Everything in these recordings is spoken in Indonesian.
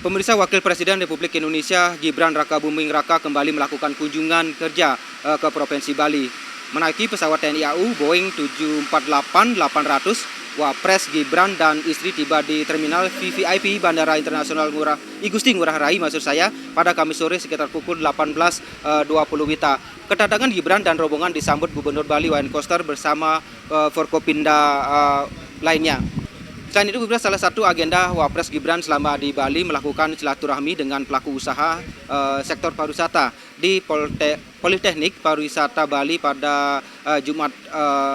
Pemirsa, Wakil Presiden Republik Indonesia Gibran Rakabuming Raka kembali melakukan kunjungan kerja ke Provinsi Bali. Menaiki pesawat TNI AU Boeing 748-800, Wapres Gibran dan istri tiba di Terminal VVIP Bandara Internasional Igusti Ngurah Rai pada Kamis sore sekitar pukul 18.20 WITA. Kedatangan Gibran dan rombongan disambut Gubernur Bali Wayan Koster bersama Forkopimda lainnya. Selain itu, salah satu agenda Wapres Gibran selama di Bali melakukan silaturahmi dengan pelaku usaha sektor pariwisata di Politeknik Pariwisata Bali pada Jumat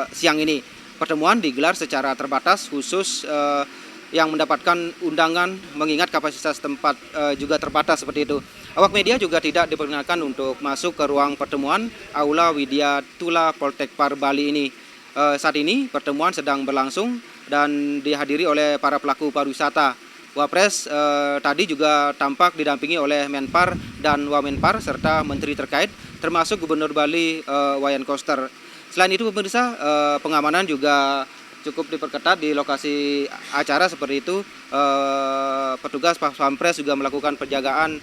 siang ini. Pertemuan digelar secara terbatas khusus yang mendapatkan undangan mengingat kapasitas tempat juga terbatas seperti itu. Awak media juga tidak diperkenankan untuk masuk ke ruang pertemuan Aula Widya Tula Poltekpar Bali ini. Saat ini pertemuan sedang berlangsung dan dihadiri oleh para pelaku pariwisata. Wapres tadi juga tampak didampingi oleh Menpar dan Wamenpar serta menteri terkait termasuk Gubernur Bali Wayan Koster. Selain itu, pemirsa, pengamanan juga cukup diperketat di lokasi acara seperti itu. Petugas Pas Pampres juga melakukan penjagaan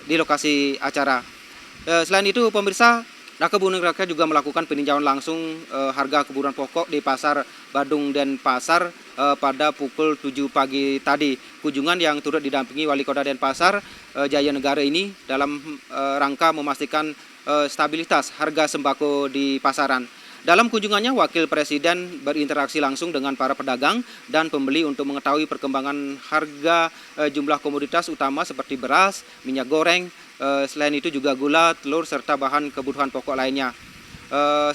di lokasi acara. Selain itu, pemirsa, Rakabuming Raka juga melakukan peninjauan langsung harga kebutuhan pokok di Pasar Badung Denpasar pada pukul 7 pagi tadi. Kunjungan yang turut didampingi Wali Kota Denpasar Jaya Negara ini dalam rangka memastikan stabilitas harga sembako di pasaran. Dalam kunjungannya, Wakil Presiden berinteraksi langsung dengan para pedagang dan pembeli untuk mengetahui perkembangan harga jumlah komoditas utama seperti beras, minyak goreng, selain itu juga gula, telur, serta bahan kebutuhan pokok lainnya.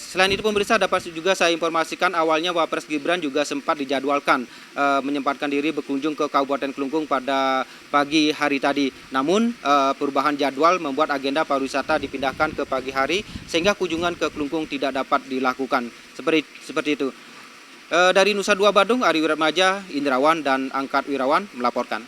Selain itu, pemirsa, dapat juga saya informasikan awalnya Wapres Gibran juga sempat dijadwalkan menyempatkan diri berkunjung ke Kabupaten Kelungkung pada pagi hari tadi. Namun perubahan jadwal membuat agenda pariwisata dipindahkan ke pagi hari sehingga kunjungan ke Kelungkung tidak dapat dilakukan. Seperti itu. Dari Nusa Dua Badung, Ari Wiratmaja, Indrawan dan Angkat Wirawan melaporkan.